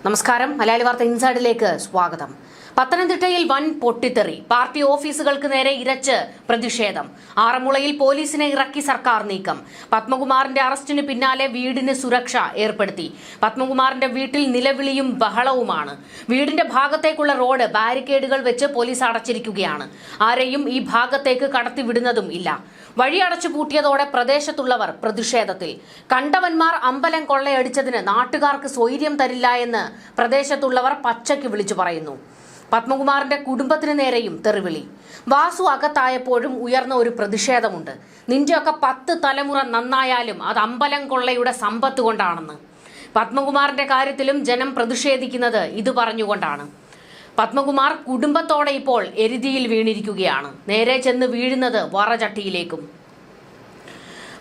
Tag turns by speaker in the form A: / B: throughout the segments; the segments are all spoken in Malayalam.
A: നമസ്കാരം. മലയാളി വാർത്ത ഇൻസൈഡിലേക്ക് സ്വാഗതം. പത്തനംതിട്ടയിൽ വൻ പൊട്ടിത്തെറി. പാർട്ടി ഓഫീസുകൾക്ക് നേരെ ഇരച്ച് പ്രതിഷേധം. ആറന്മുളയിൽ പോലീസിനെ ഇറക്കി സർക്കാർ നീക്കം. പത്മകുമാറിന്റെ അറസ്റ്റിന് പിന്നാലെ വീടിന് സുരക്ഷ ഏർപ്പെടുത്തി. പത്മകുമാറിന്റെ വീട്ടിൽ നിലവിളിയും ബഹളവുമാണ്. വീടിന്റെ ഭാഗത്തേക്കുള്ള റോഡ് ബാരിക്കേഡുകൾ വെച്ച് പോലീസ് അടച്ചിരിക്കുകയാണ്. ആരെയും ഈ ഭാഗത്തേക്ക് കടത്തിവിടുന്നതും ഇല്ല. വഴി അടച്ചു പൂട്ടിയതോടെ പ്രദേശത്തുള്ളവർ പ്രതിഷേധത്തിൽ. കണ്ടവന്മാർ അമ്പലം കൊള്ളയടിച്ചതിന് നാട്ടുകാർക്ക് സ്വൈര്യം തരില്ല എന്ന് പ്രദേശത്തുള്ളവർ പച്ചയ്ക്ക് വിളിച്ചു പറയുന്നു. പത്മകുമാറിന്റെ കുടുംബത്തിന് നേരെയും തെറിവിളി. വാസു അകത്തായപ്പോഴും ഉയർന്ന ഒരു പ്രതിഷേധമുണ്ട്. നിന്റെയൊക്കെ 10 തലമുറ നന്നായാലും അത് അമ്പലം കൊള്ളയുടെ സമ്പത്ത് കൊണ്ടാണെന്ന്. പത്മകുമാറിന്റെ കാര്യത്തിലും ജനം പ്രതിഷേധിക്കുന്നത് ഇത് പറഞ്ഞുകൊണ്ടാണ്. പത്മകുമാർ കുടുംബത്തോടെ ഇപ്പോൾ എരുതിയിൽ വീണിരിക്കുകയാണ്. നേരെ ചെന്ന് വീഴുന്നത് വറചട്ടിയിലേക്കും.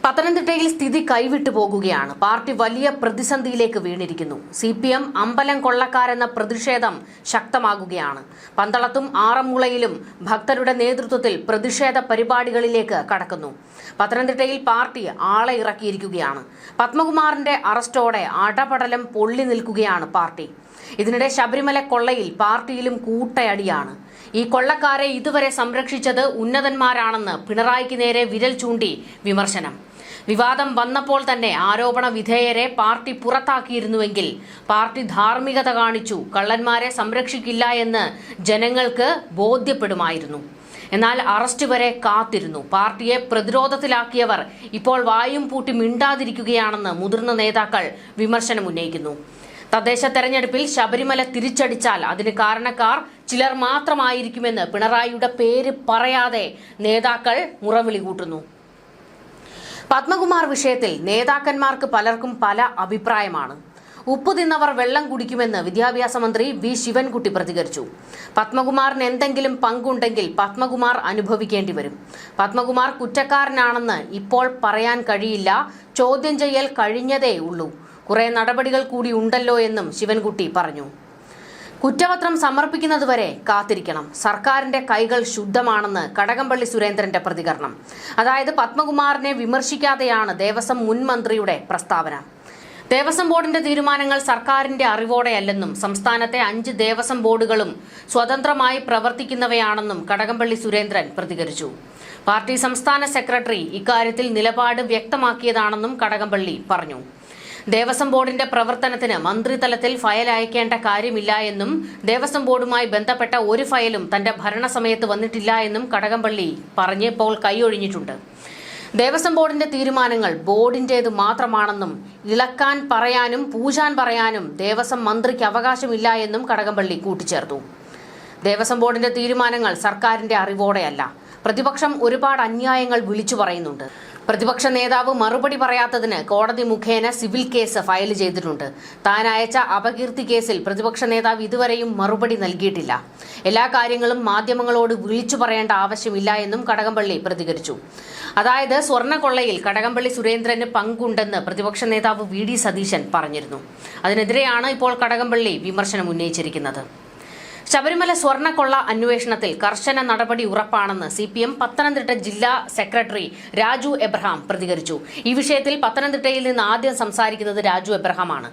A: പത്തനംതിട്ടയിൽ സ്ഥിതി കൈവിട്ടു പോകുകയാണ്. പാർട്ടി വലിയ പ്രതിസന്ധിയിലേക്ക് വീണിരിക്കുന്നു. CPM അമ്പലം കൊള്ളക്കാരെന്ന പ്രതിഷേധം ശക്തമാകുകയാണ്. പന്തളത്തും ആറന്മുളയിലും ഭക്തരുടെ നേതൃത്വത്തിൽ പ്രതിഷേധ പരിപാടികളിലേക്ക് കടക്കുന്നു. പത്തനംതിട്ടയിൽ പാർട്ടി ആളെ ഇറക്കിയിരിക്കുകയാണ്. പത്മകുമാറിന്റെ അറസ്റ്റോടെ അടപടലം പൊള്ളി നിൽക്കുകയാണ് പാർട്ടി. ഇതിനിടെ ശബരിമല കൊള്ളയിൽ പാർട്ടിയിലും കൂട്ടയടിയാണ്. ഈ കൊള്ളക്കാരെ ഇതുവരെ സംരക്ഷിച്ചത് ഉന്നതന്മാരാണെന്ന് പിണറായിക്ക് നേരെ വിരൽ ചൂണ്ടി വിമർശനം. വിവാദം വന്നപ്പോൾ തന്നെ ആരോപണ വിധേയരെ പാർട്ടി പുറത്താക്കിയിരുന്നുവെങ്കിൽ പാർട്ടി ധാർമ്മികത കാണിച്ചു കള്ളന്മാരെ സംരക്ഷിക്കില്ല എന്ന് ജനങ്ങൾക്ക് ബോധ്യപ്പെടുമായിരുന്നു. എന്നാൽ അറസ്റ്റ് വരെ കാത്തിരുന്നു. പാർട്ടിയെ പ്രതിരോധത്തിലാക്കിയവർ ഇപ്പോൾ വായും പൂട്ടി മിണ്ടാതിരിക്കുകയാണെന്ന് മുതിർന്ന നേതാക്കൾ വിമർശനമുന്നയിക്കുന്നു. തദ്ദേശ തെരഞ്ഞെടുപ്പിൽ ശബരിമല തിരിച്ചടിച്ചാൽ അതിന് കാരണക്കാർ ചിലർ മാത്രമായിരിക്കുമെന്ന് പിണറായിയുടെ പേര് പറയാതെ നേതാക്കൾ മുറവിളി കൂട്ടുന്നു. പത്മകുമാർ വിഷയത്തിൽ നേതാക്കന്മാർക്ക് പലർക്കും പല അഭിപ്രായമാണ്. ഉപ്പ് തിന്നവർ വെള്ളം കുടിക്കുമെന്ന് വിദ്യാഭ്യാസ മന്ത്രി വി ശിവൻകുട്ടി പ്രതികരിച്ചു. പത്മകുമാറിന് എന്തെങ്കിലും പങ്കുണ്ടെങ്കിൽ പത്മകുമാർ അനുഭവിക്കേണ്ടി വരും. പത്മകുമാർ കുറ്റക്കാരനാണെന്ന് ഇപ്പോൾ പറയാൻ കഴിയില്ല. ചോദ്യം ചെയ്യൽ കഴിഞ്ഞതേ ഉള്ളൂ. കുറെ നടപടികൾ കൂടി ഉണ്ടല്ലോ എന്നും ശിവൻകുട്ടി പറഞ്ഞു. കുറ്റപത്രം സമർപ്പിക്കുന്നതുവരെ കാത്തിരിക്കണം. സർക്കാരിന്റെ കൈകൾ ശുദ്ധമാണെന്ന് കടകംപള്ളി സുരേന്ദ്രന്റെ പ്രതികരണം. അതായത് പത്മകുമാറിനെ വിമർശിക്കാതെയാണ് ദേവസ്വം മുൻ മന്ത്രിയുടെ പ്രസ്താവന. ദേവസ്വം ബോർഡിന്റെ തീരുമാനങ്ങൾ സർക്കാരിന്റെ അറിവോടെയല്ലെന്നും സംസ്ഥാനത്തെ 5 ദേവസ്വം ബോർഡുകളും സ്വതന്ത്രമായി പ്രവർത്തിക്കുന്നവയാണെന്നും കടകംപള്ളി സുരേന്ദ്രൻ പ്രതികരിച്ചു. പാർട്ടി സംസ്ഥാന സെക്രട്ടറി ഇക്കാര്യത്തിൽ നിലപാട് വ്യക്തമാക്കിയതാണെന്നും കടകംപള്ളി പറഞ്ഞു. ദേവസ്വം ബോർഡിന്റെ പ്രവർത്തനത്തിന് മന്ത്രിതലത്തിൽ ഫയൽ അയക്കേണ്ട കാര്യമില്ല എന്നും ദേവസ്വം ബോർഡുമായി ബന്ധപ്പെട്ട ഒരു ഫയലും തന്റെ ഭരണസമയത്ത് വന്നിട്ടില്ല എന്നും കടകംപള്ളി പറഞ്ഞ് ഇപ്പോൾ കൈയൊഴിഞ്ഞിട്ടുണ്ട്. ദേവസ്വം ബോർഡിന്റെ തീരുമാനങ്ങൾ ബോർഡിന്റേത് മാത്രമാണെന്നും ഇളക്കാൻ പറയാനും പൂജാൻ പറയാനും ദേവസ്വം മന്ത്രിക്ക് അവകാശമില്ല എന്നും കടകംപള്ളി കൂട്ടിച്ചേർത്തു. ദേവസ്വം ബോർഡിന്റെ തീരുമാനങ്ങൾ സർക്കാരിന്റെ അറിവോടെയല്ല. പ്രതിപക്ഷം ഒരുപാട് അന്യായങ്ങൾ വിളിച്ചു പറയുന്നുണ്ട്. പ്രതിപക്ഷ നേതാവ് മറുപടി പറയാത്തതിന് കോടതി മുഖേന സിവിൽ കേസ് ഫയൽ ചെയ്തിട്ടുണ്ട്. താൻ അയച്ച അപകീർത്തി കേസിൽ പ്രതിപക്ഷ നേതാവ് ഇതുവരെയും മറുപടി നൽകിയിട്ടില്ല. എല്ലാ കാര്യങ്ങളും മാധ്യമങ്ങളോട് വിളിച്ചു പറയേണ്ട ആവശ്യമില്ല എന്നും കടകംപള്ളി പ്രതികരിച്ചു. അതായത് സ്വർണ്ണക്കൊള്ളയിൽ കടകംപള്ളി സുരേന്ദ്രന് പങ്കുണ്ടെന്ന് പ്രതിപക്ഷ നേതാവ് VD സതീശൻ പറഞ്ഞിരുന്നു. അതിനെതിരെയാണ് ഇപ്പോൾ കടകംപള്ളി വിമർശനം ഉന്നയിച്ചിരിക്കുന്നത്. ശബരിമല സ്വർണ്ണക്കൊള്ള അന്വേഷണത്തിൽ കർശന നടപടി ഉറപ്പാണെന്ന് CPM പത്തനംതിട്ട ജില്ലാ സെക്രട്ടറി രാജു എബ്രഹാം പ്രതികരിച്ചു. ഈ വിഷയത്തിൽ പത്തനംതിട്ടയിൽ നിന്ന് ആദ്യം സംസാരിക്കുന്നത് രാജു എബ്രഹാമാണ്.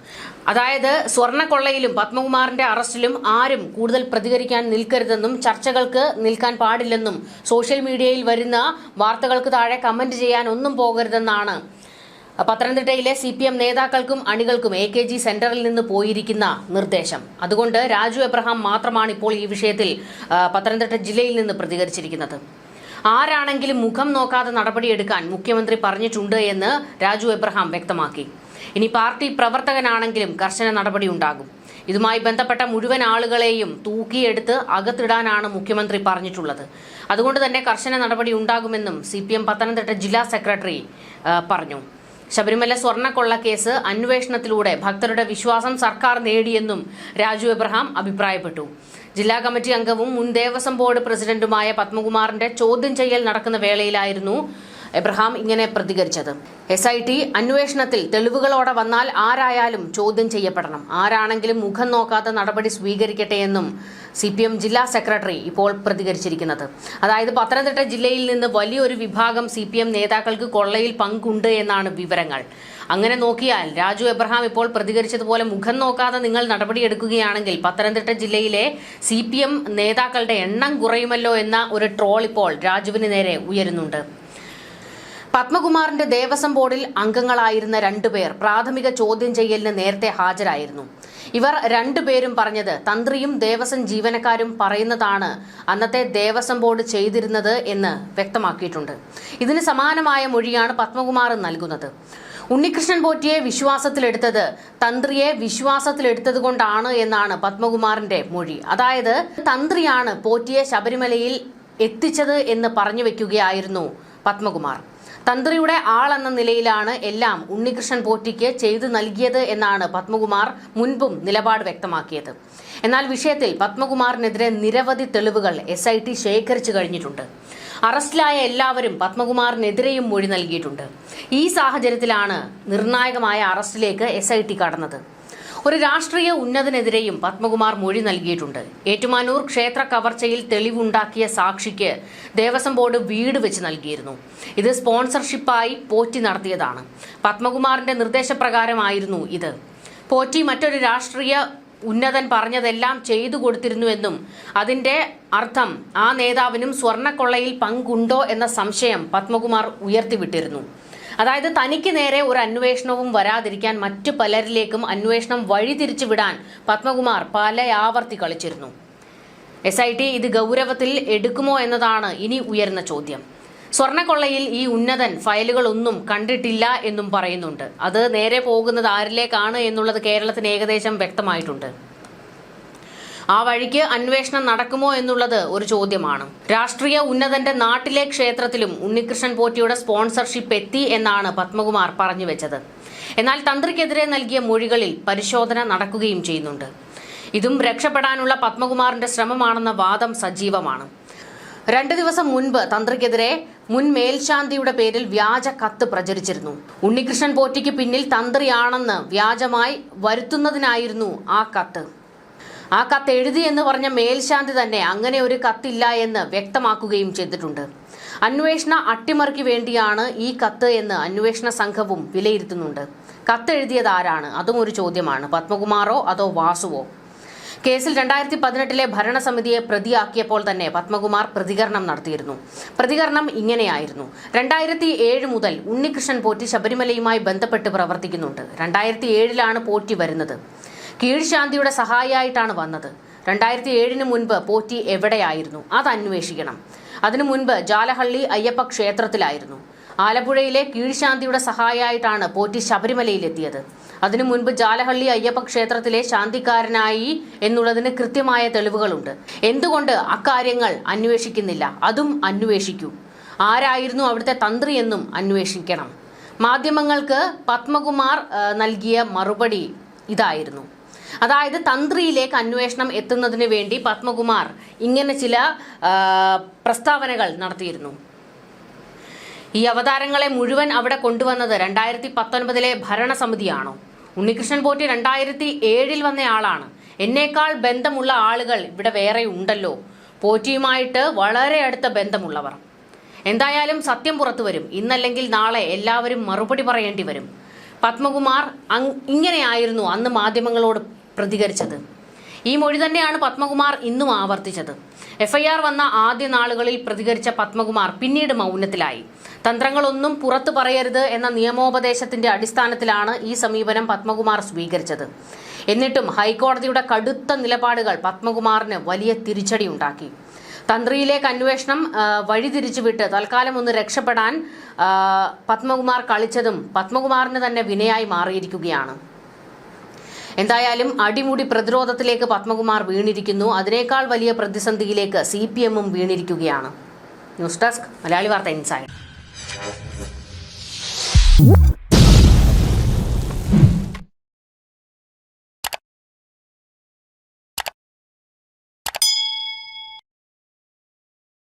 A: അതായത് സ്വർണ്ണക്കൊള്ളയിലും പത്മകുമാറിന്റെ അറസ്റ്റിലും ആരും കൂടുതൽ പ്രതികരിക്കാൻ നിൽക്കരുതെന്നും ചർച്ചകൾക്ക് നിൽക്കാൻ പാടില്ലെന്നും സോഷ്യൽ മീഡിയയിൽ വരുന്ന വാർത്തകൾക്ക് താഴെ കമന്റ് ചെയ്യാൻ ഒന്നും പോകരുതെന്നാണ് പത്തനംതിട്ടയിലെ CPM നേതാക്കൾക്കും അണികൾക്കും AKG സെന്ററിൽ നിന്ന് പോയിരിക്കുന്ന നിർദ്ദേശം. അതുകൊണ്ട് രാജു എബ്രഹാം മാത്രമാണ് ഇപ്പോൾ ഈ വിഷയത്തിൽ പത്തനംതിട്ട ജില്ലയിൽ നിന്ന് പ്രതികരിച്ചിരിക്കുന്നത്. ആരാണെങ്കിലും മുഖം നോക്കാതെ നടപടിയെടുക്കാൻ മുഖ്യമന്ത്രി പറഞ്ഞിട്ടുണ്ട് എന്ന് രാജു എബ്രഹാം വ്യക്തമാക്കി. ഇനി പാർട്ടി പ്രവർത്തകനാണെങ്കിലും കർശന നടപടി ഉണ്ടാകും. ഇതുമായി ബന്ധപ്പെട്ട മുഴുവൻ ആളുകളെയും തൂക്കിയെടുത്ത് അകത്തിടാനാണ് മുഖ്യമന്ത്രി പറഞ്ഞിട്ടുള്ളത്. അതുകൊണ്ട് തന്നെ കർശന നടപടി ഉണ്ടാകുമെന്നും CPM പത്തനംതിട്ട ജില്ലാ സെക്രട്ടറി പറഞ്ഞു. ശബരിമല സ്വർണ്ണക്കൊള്ള കേസ് അന്വേഷണത്തിലൂടെ ഭക്തരുടെ വിശ്വാസം സർക്കാർ നേടിയെന്നും രാജു എബ്രഹാം അഭിപ്രായപ്പെട്ടു. ജില്ലാ കമ്മിറ്റി അംഗവും മുൻ ദേവസ്വം ബോർഡ് പ്രസിഡന്റുമായ പത്മകുമാറിന്റെ ചോദ്യം ചെയ്യൽ നടക്കുന്ന വേളയിലായിരുന്നു എബ്രഹാം ഇങ്ങനെ പ്രതികരിച്ചത്. SIT അന്വേഷണത്തിൽ തെളിവുകളോടെ വന്നാൽ ആരായാലും ചോദ്യം ചെയ്യപ്പെടണം. ആരാണെങ്കിലും മുഖം നോക്കാതെ നടപടി സ്വീകരിക്കട്ടെ എന്നും CPM ജില്ലാ സെക്രട്ടറി ഇപ്പോൾ പ്രതികരിച്ചിരിക്കുന്നത്. അതായത് പത്തനംതിട്ട ജില്ലയിൽ നിന്ന് വലിയൊരു വിഭാഗം CPM നേതാക്കൾക്ക് കൊള്ളയിൽ പങ്കുണ്ട് എന്നാണ് വിവരങ്ങൾ. അങ്ങനെ നോക്കിയാൽ രാജു എബ്രഹാം ഇപ്പോൾ പ്രതികരിച്ചതുപോലെ മുഖം നോക്കാതെ നിങ്ങൾ നടപടിയെടുക്കുകയാണെങ്കിൽ പത്തനംതിട്ട ജില്ലയിലെ CPM നേതാക്കളുടെ എണ്ണം കുറയുമല്ലോ എന്ന ഒരു ട്രോൾ ഇപ്പോൾ രാജുവിന് നേരെ ഉയരുന്നുണ്ട്. പത്മകുമാറിന്റെ ദേവസ്വം ബോർഡിൽ അംഗങ്ങളായിരുന്ന 2 പേർ പ്രാഥമിക ചോദ്യം ചെയ്യലിന് നേരത്തെ ഹാജരായിരുന്നു. ഇവർ 2 പേരും പറഞ്ഞത് തന്ത്രിയും ദേവസ്വം ജീവനക്കാരും പറയുന്നതാണ് അന്നത്തെ ദേവസ്വം ബോർഡ് ചെയ്തിരുന്നത് എന്ന് വ്യക്തമാക്കിയിട്ടുണ്ട്. ഇതിന് സമാനമായ മൊഴിയാണ് പത്മകുമാർ നൽകുന്നത്. ഉണ്ണികൃഷ്ണൻ പോറ്റിയെ വിശ്വാസത്തിലെടുത്തത് തന്ത്രിയെ വിശ്വാസത്തിലെടുത്തത് കൊണ്ടാണ് എന്നാണ് പത്മകുമാറിന്റെ മൊഴി. അതായത് തന്ത്രിയാണ് പോറ്റിയെ ശബരിമലയിൽ എത്തിച്ചത് എന്ന് പറഞ്ഞു വെക്കുകയായിരുന്നു പത്മകുമാർ. തന്ത്രിയുടെ ആളെന്ന നിലയിലാണ് എല്ലാം ഉണ്ണികൃഷ്ണൻ പോറ്റിക്ക് ചെയ്തു നൽകിയത് എന്നാണ് പത്മകുമാർ മുൻപും നിലപാട് വ്യക്തമാക്കിയത്. എന്നാൽ വിഷയത്തിൽ പത്മകുമാറിനെതിരെ നിരവധി തെളിവുകൾ SIT ശേഖരിച്ചു കഴിഞ്ഞിട്ടുണ്ട്. അറസ്റ്റിലായ എല്ലാവരും പത്മകുമാറിനെതിരെയും മൊഴി നൽകിയിട്ടുണ്ട്. ഈ സാഹചര്യത്തിലാണ് നിർണായകമായ അറസ്റ്റിലേക്ക് SIT കടന്നത്. ഒരു രാഷ്ട്രീയ ഉന്നതനെതിരെയും പത്മകുമാർ മൊഴി നൽകിയിട്ടുണ്ട്. ഏറ്റുമാനൂർ ക്ഷേത്ര കവർച്ചയിൽ തെളിവുണ്ടാക്കിയ സാക്ഷിക്ക് ദേവസ്വം ബോർഡ് വീട് വെച്ച് നൽകിയിരുന്നു. ഇത് സ്പോൺസർഷിപ്പായി പോറ്റി നടത്തിയതാണ്. പത്മകുമാറിന്റെ നിർദ്ദേശപ്രകാരമായിരുന്നു ഇത്. പോറ്റി മറ്റൊരു രാഷ്ട്രീയ ഉന്നതൻ പറഞ്ഞതെല്ലാം ചെയ്തു കൊടുത്തിരുന്നുവെന്നും അതിന്റെ അർത്ഥം ആ നേതാവിനും സ്വർണ്ണക്കൊള്ളയിൽ പങ്കുണ്ടോ എന്ന സംശയം പത്മകുമാർ ഉയർത്തിവിട്ടിരുന്നു. അതായത് തനിക്ക് നേരെ ഒരു അന്വേഷണവും വരാതിരിക്കാൻ മറ്റു പലരിലേക്കും അന്വേഷണം വഴിതിരിച്ചു വിടാൻ പത്മകുമാർ പലയാവർത്തി കളിച്ചിരുന്നു. SIT ഇത് ഗൗരവത്തിൽ എടുക്കുമോ എന്നതാണ് ഇനി ഉയർന്ന ചോദ്യം. സ്വർണ്ണക്കൊള്ളയിൽ ഈ ഉന്നതൻ ഫയലുകളൊന്നും കണ്ടിട്ടില്ല എന്നും പറയുന്നുണ്ട്. അത് നേരെ പോകുന്നത് ആരിലേക്കാണ് എന്നുള്ളത് കേരളത്തിന് ഏകദേശം വ്യക്തമായിട്ടുണ്ട്. ആ വഴിക്ക് അന്വേഷണം നടക്കുമോ എന്നുള്ളത് ഒരു ചോദ്യമാണ്. രാഷ്ട്രീയ ഉന്നതന്റെ നാട്ടിലെ ക്ഷേത്രത്തിലും ഉണ്ണികൃഷ്ണൻ പോറ്റിയുടെ സ്പോൺസർഷിപ്പ് എത്തി എന്നാണ് പത്മകുമാർ പറഞ്ഞു വെച്ചത്. എന്നാൽ തന്ത്രിക്കെതിരെ നൽകിയ മൊഴികളിൽ പരിശോധന നടക്കുകയും ചെയ്യുന്നുണ്ട്. ഇതും രക്ഷപ്പെടാനുള്ള പത്മകുമാറിന്റെ ശ്രമമാണെന്ന വാദം സജീവമാണ്. 2 ദിവസം മുൻപ് തന്ത്രിക്കെതിരെ മുൻ മേൽശാന്തിയുടെ പേരിൽ വ്യാജ കത്ത് പ്രചരിച്ചിരുന്നു. ഉണ്ണികൃഷ്ണൻ പോറ്റിക്ക് പിന്നിൽ തന്ത്രിയാണെന്ന് വ്യാജമായി വരുത്തുന്നതിനായിരുന്നു ആ കത്ത്. ആ കത്ത് എഴുതി എന്ന് പറഞ്ഞ മേൽശാന്തി തന്നെ അങ്ങനെ ഒരു കത്തില്ല എന്ന് വ്യക്തമാക്കുകയും ചെയ്തിട്ടുണ്ട്. അന്വേഷണ അട്ടിമറിക്ക് വേണ്ടിയാണ് ഈ കത്ത് എന്ന് അന്വേഷണ സംഘവും വിലയിരുത്തുന്നുണ്ട്. കത്ത് എഴുതിയത് ആരാണ്? അതും ഒരു ചോദ്യമാണ്. പത്മകുമാറോ അതോ വാസുവോ? കേസിൽ 2018 ഭരണസമിതിയെ പ്രതിയാക്കിയപ്പോൾ തന്നെ പത്മകുമാർ പ്രതികരണം നടത്തിയിരുന്നു. പ്രതികരണം ഇങ്ങനെയായിരുന്നു: 2007 മുതൽ ഉണ്ണികൃഷ്ണൻ പോറ്റി ശബരിമലയുമായി ബന്ധപ്പെട്ട് പ്രവർത്തിക്കുന്നുണ്ട്. 2007 പോറ്റി വരുന്നത്. കീഴ്ശാന്തിയുടെ സഹായിയായിട്ടാണ് വന്നത്. 2007 മുൻപ് പോറ്റി എവിടെയായിരുന്നു? അത് അന്വേഷിക്കണം. അതിനു മുൻപ് ജാലഹള്ളി അയ്യപ്പ ക്ഷേത്രത്തിലായിരുന്നു. ആലപ്പുഴയിലെ കീഴ്ശാന്തിയുടെ സഹായിയായിട്ടാണ് പോറ്റി ശബരിമലയിലെത്തിയത്. അതിനു മുൻപ് ജാലഹള്ളി അയ്യപ്പ ക്ഷേത്രത്തിലെ ശാന്തിക്കാരനായി എന്നുള്ളതിന് കൃത്യമായ തെളിവുകളുണ്ട്. എന്തുകൊണ്ട് അക്കാര്യങ്ങൾ അന്വേഷിക്കുന്നില്ല? അതും അന്വേഷിക്കൂ. ആരായിരുന്നു അവിടുത്തെ തന്ത്രി എന്നും അന്വേഷിക്കണം. മാധ്യമങ്ങൾക്ക് പത്മകുമാർ നൽകിയ മറുപടി ഇതായിരുന്നു. അതായത് തന്ത്രിയിലേക്ക് അന്വേഷണം എത്തുന്നതിന് വേണ്ടി പത്മകുമാർ ഇങ്ങനെ ചില പ്രസ്താവനകൾ നടത്തിയിരുന്നു. ഈ അവതാരങ്ങളെ മുഴുവൻ അവിടെ കൊണ്ടുവന്നത് 2019 ഭരണസമിതിയാണോ? ഉണ്ണികൃഷ്ണൻ പോറ്റി 2007 വന്നയാളാണ്. എന്നേക്കാൾ ബന്ധമുള്ള ആളുകൾ ഇവിടെ വേറെ ഉണ്ടല്ലോ, പോറ്റിയുമായിട്ട് വളരെ അടുത്ത ബന്ധമുള്ളവർ. എന്തായാലും സത്യം പുറത്തു വരും. ഇന്നല്ലെങ്കിൽ നാളെ എല്ലാവരും മറുപടി പറയേണ്ടി വരും. പത്മകുമാർ ഇങ്ങനെയായിരുന്നു അന്ന് മാധ്യമങ്ങളോട് പ്രതികരിച്ചത്. ഈ മൊഴി തന്നെയാണ് പത്മകുമാർ ഇന്നും ആവർത്തിച്ചത്. FIR വന്ന ആദ്യ നാളുകളിൽ പ്രതികരിച്ച പത്മകുമാർ പിന്നീട് മൗനത്തിലായി. തന്ത്രങ്ങളൊന്നും പുറത്തു പറയരുത് എന്ന നിയമോപദേശത്തിന്റെ അടിസ്ഥാനത്തിലാണ് ഈ സമീപനം പത്മകുമാർ സ്വീകരിച്ചത്. എന്നിട്ടും ഹൈക്കോടതിയുടെ കടുത്ത നിലപാടുകൾ പത്മകുമാറിന് വലിയ തിരിച്ചടി ഉണ്ടാക്കി. തന്ത്രിയിലേക്ക് അന്വേഷണം വഴിതിരിച്ചുവിട്ട് തൽക്കാലം ഒന്ന് രക്ഷപ്പെടാൻ പത്മകുമാർ കളിച്ചതും പത്മകുമാറിന് തന്നെ വിനയായി മാറിയിരിക്കുകയാണ്. എന്തായാലും അടിമുടി പ്രതിരോധത്തിലേക്ക് പത്മകുമാർ വീണിരിക്കുന്നു. അതിനേക്കാൾ വലിയ പ്രതിസന്ധിയിലേക്ക് CPM വീണിരിക്കുകയാണ്. ന്യൂസ് ഡെസ്ക് മലയാളി വാർത്ത ഇൻസൈഡ്.